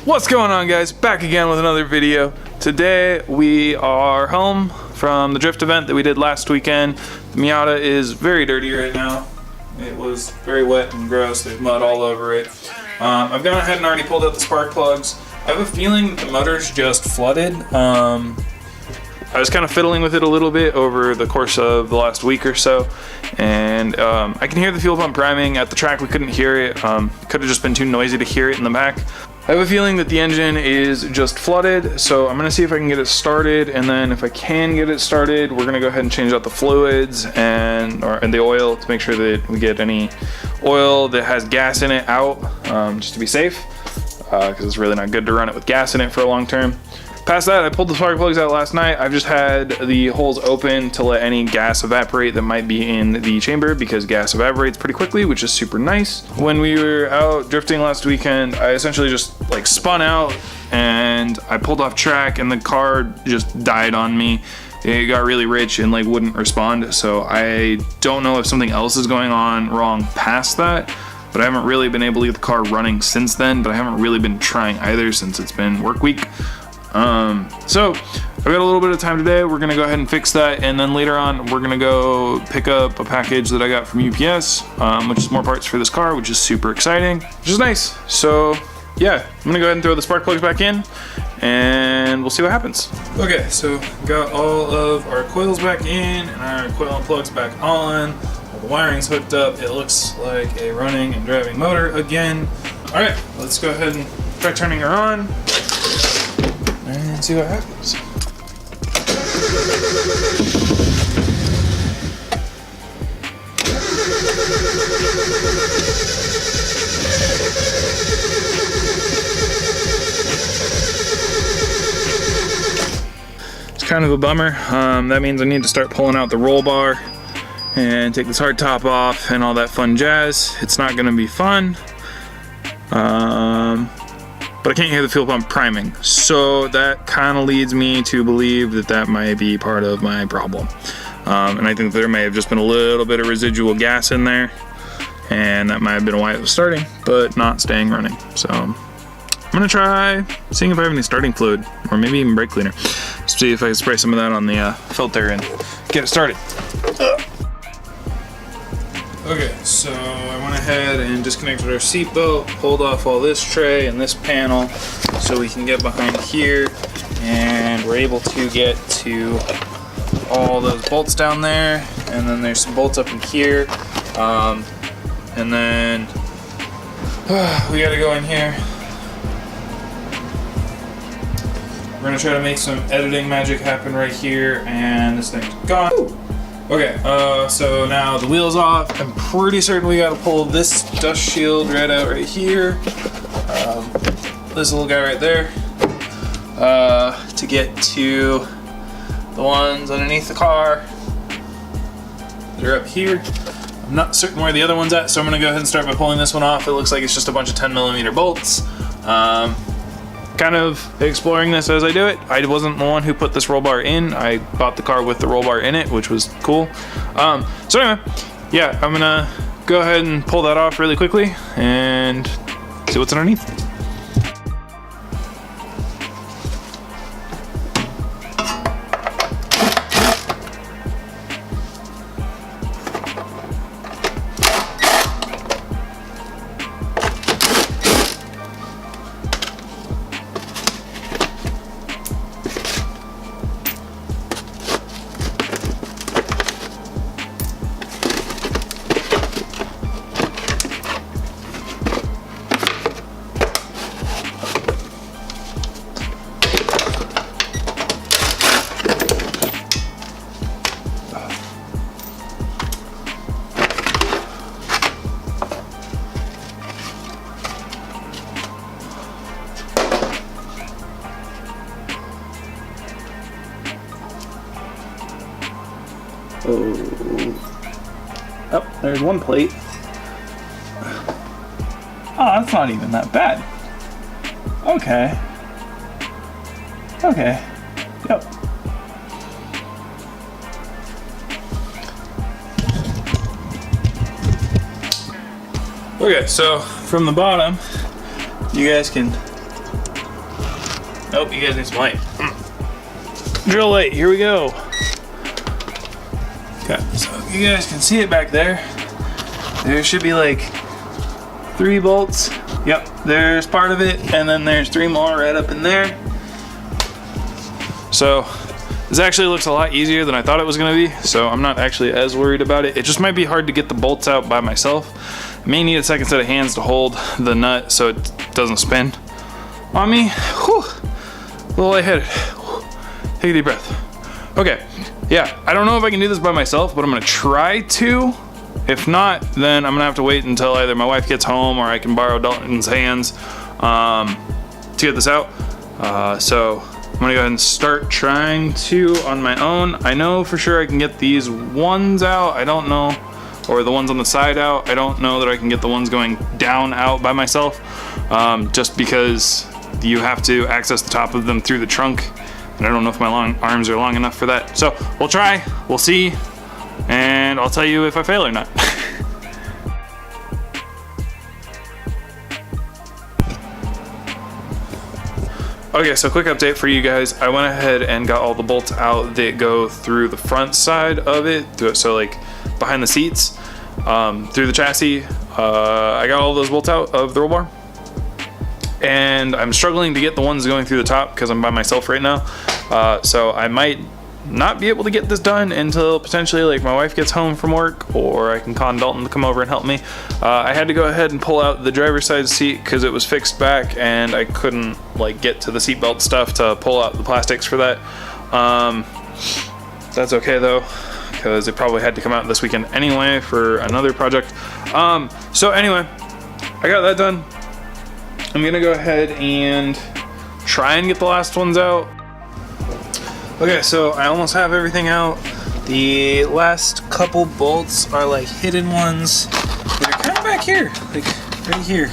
What's going on, guys? Back again with another video. Today we are home from the drift event that we did last weekend. The Miata is very dirty right now. It was very wet and gross. There's mud all over it. I've gone ahead and already pulled out the spark plugs. I have a feeling the motor's just flooded. I was kind of fiddling with it a little bit over the course of the last week or so, and I can hear the fuel pump priming. At the track we couldn't hear it. Could have just been too noisy to hear it in the back. I have a feeling that the engine is just flooded, so I'm gonna see if I can get it started, and then if I can get it started, we're gonna go ahead and change out the fluids and the oil to make sure that we get any oil that has gas in it out, just to be safe, because it's really not good to run it with gas in it for a long term. Past that, I pulled the spark plugs out last night. I've just had the holes open to let any gas evaporate that might be in the chamber, because gas evaporates pretty quickly, which is super nice. When we were out drifting last weekend, I essentially just like spun out and I pulled off track and the car just died on me. It got really rich and like wouldn't respond. So I don't know if something else is going on wrong past that, but I haven't really been able to get the car running since then, but I haven't really been trying either since it's been work week. So I've got a little bit of time today. We're gonna go ahead and fix that, and then later on we're gonna go pick up a package that I got from UPS, which is more parts for this car, which is super exciting, which is nice. So yeah, I'm gonna go ahead and throw the spark plugs back in and we'll see what happens. Okay, so got all of our coils back in and our coil and plugs back on. All the wiring's hooked up. It looks like a running and driving motor again. All right, let's go ahead and try turning her on and see what happens. It's kind of a bummer. That means I need to start pulling out the roll bar and take this hard top off and all that fun jazz. It's not gonna be fun. But I can't hear the fuel pump priming, so that kind of leads me to believe that that might be part of my problem. And I think there may have just been a little bit of residual gas in there, and that might have been why it was starting, but not staying running. So I'm gonna try seeing if I have any starting fluid, or maybe even brake cleaner. See if I can spray some of that on the filter and get it started. Okay, so I went ahead and disconnected our seat belt, pulled off all this tray and this panel so we can get behind here, and we're able to get to all those bolts down there, and then there's some bolts up in here, and then we gotta go in here. We're gonna try to make some editing magic happen right here, and this thing's gone. Ooh. Okay, so now the wheel's off. I'm pretty certain we gotta pull this dust shield right out right here. This little guy right there, to get to the ones underneath the car. They're up here. I'm not certain where the other one's at, so I'm gonna go ahead and start by pulling this one off. It looks like it's just a bunch of 10mm bolts. Kind of exploring this as I do it. I wasn't the one who put this roll bar in. I bought the car with the roll bar in it, which was cool. So anyway, yeah, I'm gonna go ahead and pull that off really quickly and see what's underneath. Oh, there's one plate. Oh, that's not even that bad. Okay. Okay. Yep. Okay, so from the bottom, you guys can Nope, you guys need some light. Drill light, here we go. Okay, so you guys can see it back there. There should be like 3 bolts. Yep, there's part of it, and then there's 3 more right up in there. So this actually looks a lot easier than I thought it was gonna be, so I'm not actually as worried about it. It just might be hard to get the bolts out by myself. I may need a second set of hands to hold the nut so it doesn't spin on me. Whew, a little lightheaded. Take a deep breath. Okay, yeah, I don't know if I can do this by myself, but I'm gonna try to. If not, then I'm gonna have to wait until either my wife gets home or I can borrow Dalton's hands to get this out. So I'm gonna go ahead and start trying to on my own. I know for sure I can get these ones out. I don't know, or the ones on the side out. I don't know that I can get the ones going down out by myself, just because you have to access the top of them through the trunk. And I don't know if my long arms are long enough for that. So we'll try, we'll see, and I'll tell you if I fail or not. Okay, so quick update for you guys. I went ahead and got all the bolts out that go through the front side of it, so like behind the seats, through the chassis. I got all those bolts out of the roll bar. And I'm struggling to get the ones going through the top because I'm by myself right now. So I might not be able to get this done until potentially like my wife gets home from work, or I can con Dalton to come over and help me. I had to go ahead and pull out the driver's side seat because it was fixed back and I couldn't like get to the seatbelt stuff to pull out the plastics for that. That's okay though, because it probably had to come out this weekend anyway for another project. So anyway, I got that done. I'm gonna go ahead and try and get the last ones out. Okay, so I almost have everything out. The last couple bolts are like hidden ones. They're kind of back here, like right here.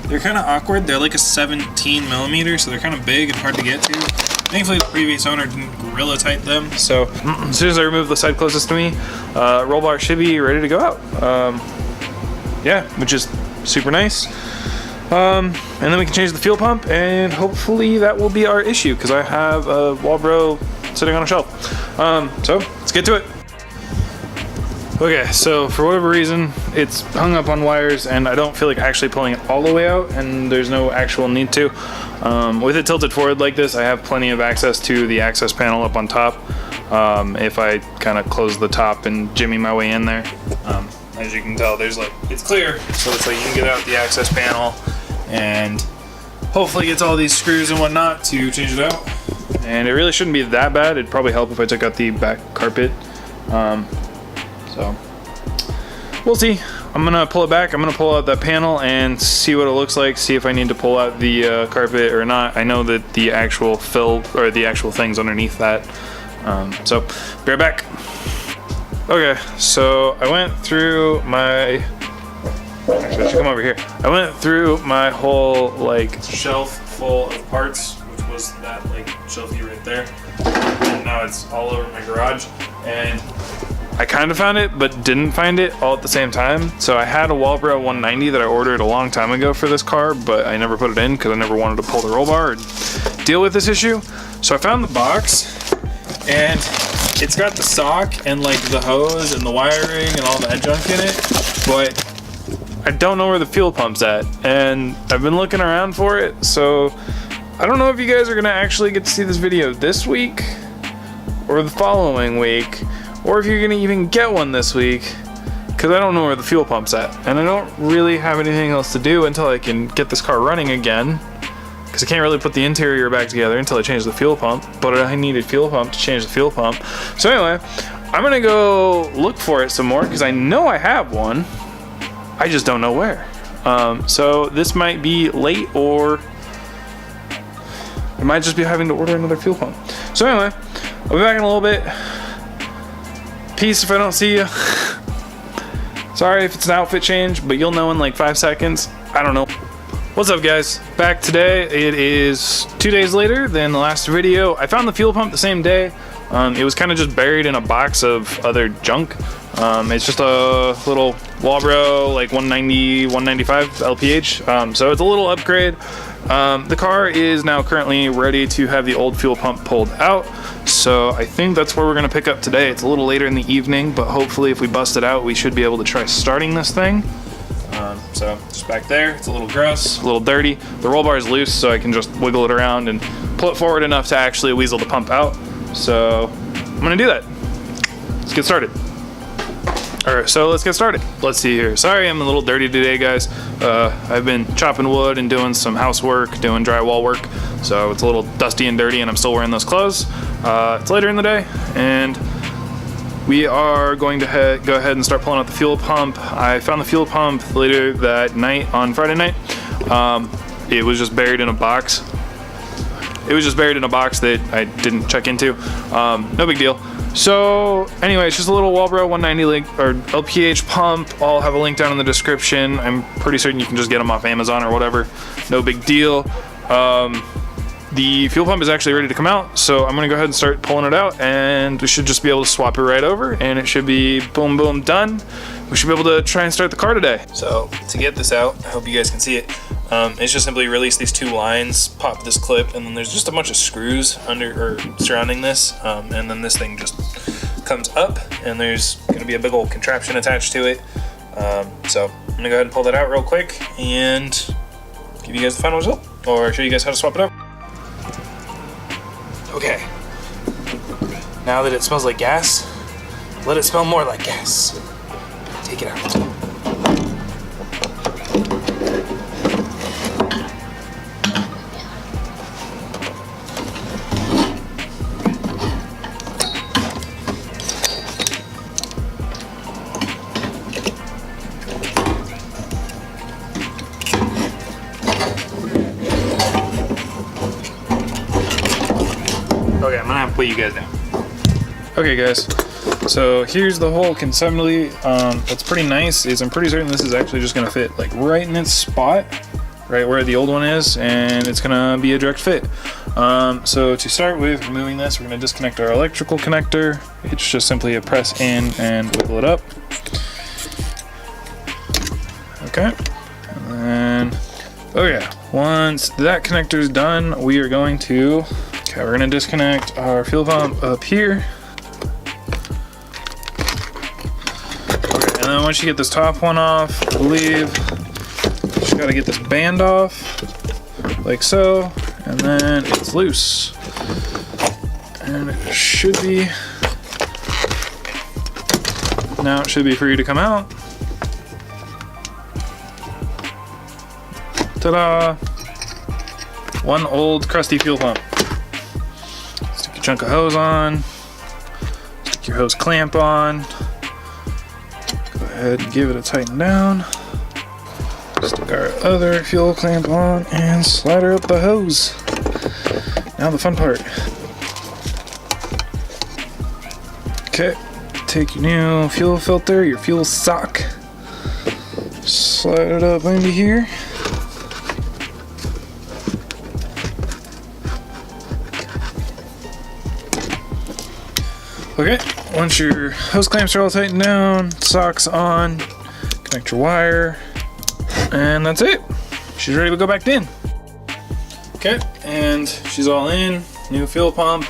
They're kind of awkward. They're like a 17 millimeter, so they're kind of big and hard to get to. Thankfully, the previous owner didn't Gorilla Tight them, so as soon as I remove the side closest to me, roll bar should be ready to go out. Yeah, which is super nice. And then we can change the fuel pump, and hopefully that will be our issue because I have a Walbro sitting on a shelf. So let's get to it. Okay, so for whatever reason, it's hung up on wires and I don't feel like actually pulling it all the way out, and there's no actual need to. With it tilted forward like this, I have plenty of access to the access panel up on top. If I kind of close the top and jimmy my way in there. As you can tell, there's like, it's clear, so it's like you can get out the access panel and hopefully gets all these screws and whatnot to change it out. And it really shouldn't be that bad. It'd probably help if I took out the back carpet. So we'll see. I'm gonna pull it back. I'm gonna pull out that panel and see what it looks like. See if I need to pull out the carpet or not. I know that the actual fill or the actual thing's underneath that. So be right back. Okay, so I went through my, actually I should come over here. I went through my whole like shelf full of parts, which was that like shelfie right there. And now it's all over my garage. And I kind of found it, but didn't find it all at the same time. So I had a Walbro 190 that I ordered a long time ago for this car, but I never put it in because I never wanted to pull the roll bar or deal with this issue. So I found the box, and it's got the sock and like the hose and the wiring and all that junk in it, but I don't know where the fuel pump's at, and I've been looking around for it, so I don't know if you guys are gonna actually get to see this video this week or the following week, or if you're gonna even get one this week, because I don't know where the fuel pump's at, and I don't really have anything else to do until I can get this car running again. Because I can't really put the interior back together until I change the fuel pump, but I needed fuel pump to change the fuel pump. So anyway, I'm gonna go look for it some more because I know I have one. I just don't know where. So this might be late, or I might just be having to order another fuel pump. So anyway, I'll be back in a little bit. Peace if I don't see you. Sorry if it's an outfit change, but you'll know in like 5 seconds. I don't know. What's up guys, back today. It is 2 days later than the last video. I found the fuel pump the same day. It was kind of just buried in a box of other junk. It's just a little Walbro like 190, 195 LPH. So it's a little upgrade. The car is now currently ready to have the old fuel pump pulled out. So I think that's where we're gonna pick up today. It's a little later in the evening, but hopefully if we bust it out, we should be able to try starting this thing. So just back there, it's a little gross, a little dirty. The roll bar is loose, so I can just wiggle it around and pull it forward enough to actually weasel the pump out. So I'm gonna do that. Let's get started. All right, so let's get started. Let's see here. Sorry, I'm a little dirty today, guys. I've been chopping wood and doing some housework, doing drywall work. So it's a little dusty and dirty and I'm still wearing those clothes. It's later in the day and we are going to go ahead and start pulling out the fuel pump. I found the fuel pump later that night on Friday night. It was just buried in a box. It was just buried in a box that I didn't check into. No big deal. So anyway, it's just a little Walbro 190 or LPH pump. I'll have a link down in the description. I'm pretty certain you can just get them off Amazon or whatever. No big deal. The fuel pump is actually ready to come out, so I'm gonna go ahead and start pulling it out, and we should just be able to swap it right over, and it should be boom, boom, done. We should be able to try and start the car today. So to get this out, I hope you guys can see it. It's just simply release these two lines, pop this clip, and then there's just a bunch of screws under or surrounding this, and then this thing just comes up, and there's gonna be a big old contraption attached to it. So I'm gonna go ahead and pull that out real quick and give you guys the final result, or show you guys how to swap it out. Okay, now that it smells like gas, let it smell more like gas. Take it out. Okay, I'm gonna have to put you guys down. Okay guys, so here's the whole assembly. What's pretty nice is I'm pretty certain this is actually just gonna fit like right in its spot, right where the old one is, and it's gonna be a direct fit. So to start with removing this, we're gonna disconnect our electrical connector. It's just simply a press in and wiggle it up. Okay, and then, oh yeah, once that connector is done, we are going to, okay, we're gonna disconnect our fuel pump up here. Okay, and then once you get this top one off, I believe, you just gotta get this band off, like so, and then it's loose. And it should be, now it should be free to come out. Ta-da! One old crusty fuel pump. Stick your chunk of hose on. Stick your hose clamp on. Go ahead and give it a tighten down. Stick our other fuel clamp on and slide her up the hose. Now the fun part. Okay, take your new fuel filter, your fuel sock. Slide it up into here. Okay, once your hose clamps are all tightened down, socks on, connect your wire, and that's it. She's ready to go back in. Okay, and she's all in. New fuel pump,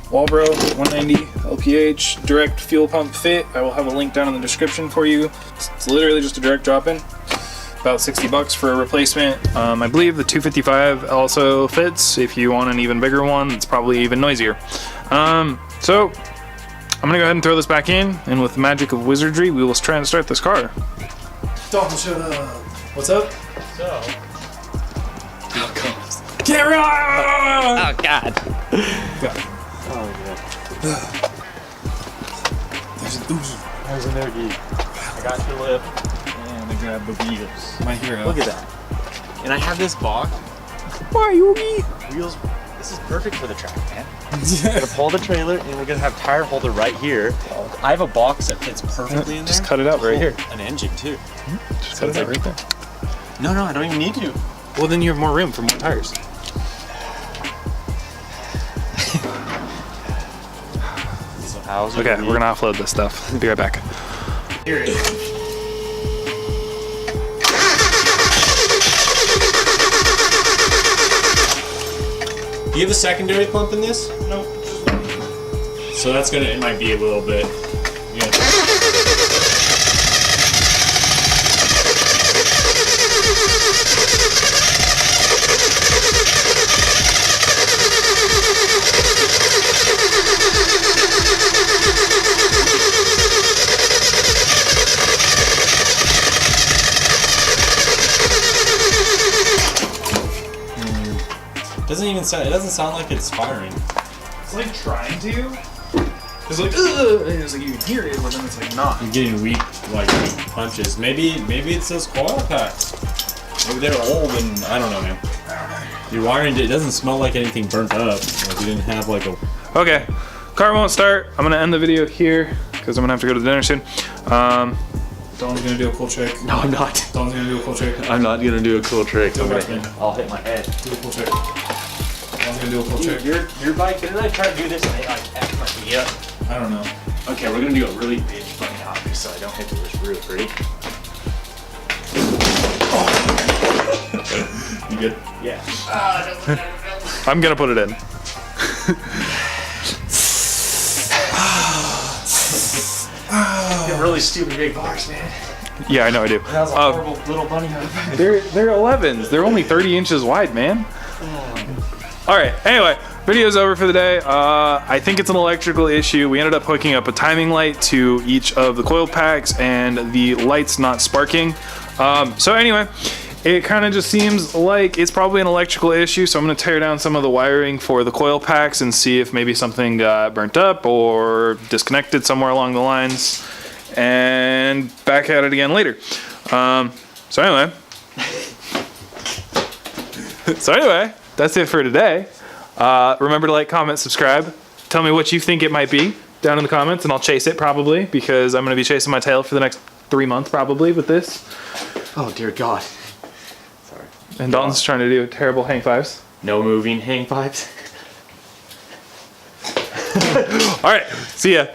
Walbro 190 LPH, direct fuel pump fit. I will have a link down in the description for you. It's literally just a direct drop-in. About 60 bucks for a replacement. I believe the 255 also fits. If you want an even bigger one, it's probably even noisier. So I'm gonna go ahead and throw this back in, and with the magic of wizardry, we will try and start this car. Dalton showed up. What's up? So. Oh, God. Camera! Oh, God. God. Oh, God. There's an oogie. There's an oogie. I got your lip, and I grabbed the wheels. My hero. Look at that. And I have this box. Why, oogie? Wheels. This is perfect for the track, man. We're gonna pull the trailer, and we're gonna have tire holder right here. I have a box that fits perfectly in there. Just cut it out right here. An engine too. Just cut it out right there. No, I don't even need to. Well, then you have more room for more tires. So how's Okay, we're gonna offload this stuff. Be right back. Here it is. Do you have a secondary clump in this? Nope. So that's gonna, it might be a little bit. Yeah. Doesn't even sound. It doesn't sound like it's firing. It's like trying to. It's like, ugh, and it's like you can hear it, but then it's like not. I'm getting weak punches. Maybe it's those coil packs. Maybe they're old and I don't know, man. Your wiring, it doesn't smell like anything burnt up. Like you didn't have like a. Okay, car won't start. I'm gonna end the video here because I'm gonna have to go to the dinner soon. Dawn's gonna do a cool trick. No, I'm not. Dawn's gonna do a cool trick. I'm not gonna do a cool trick. Go back in. I'll hit my head. Do a cool trick. Dawn's gonna do a cool trick. Your bike, didn't I try to do this and I F my knee up? I don't know. Okay, we're gonna do a really big bunny hop so I don't hit the roof. Ready? You good? Yeah. I'm gonna put it in. Really stupid big bars, man. Yeah, I know I do. That was a horrible little bunny hop. They're 11s. They're only 30 inches wide, man. All right. Anyway, video's over for the day. I think it's an electrical issue. We ended up hooking up a timing light to each of the coil packs, and the light's not sparking. So anyway, it kind of just seems like it's probably an electrical issue. So I'm gonna tear down some of the wiring for the coil packs and see if maybe something got burnt up or disconnected somewhere along the lines, and back at it again later. So anyway, that's it for today. Remember to like, comment, subscribe. Tell me what you think it might be down in the comments, and I'll chase it probably, because I'm going to be chasing my tail for the next 3 months probably with this. Oh dear God. Sorry. And Dalton's trying to do terrible hang fives. No moving hang fives. All right, see ya.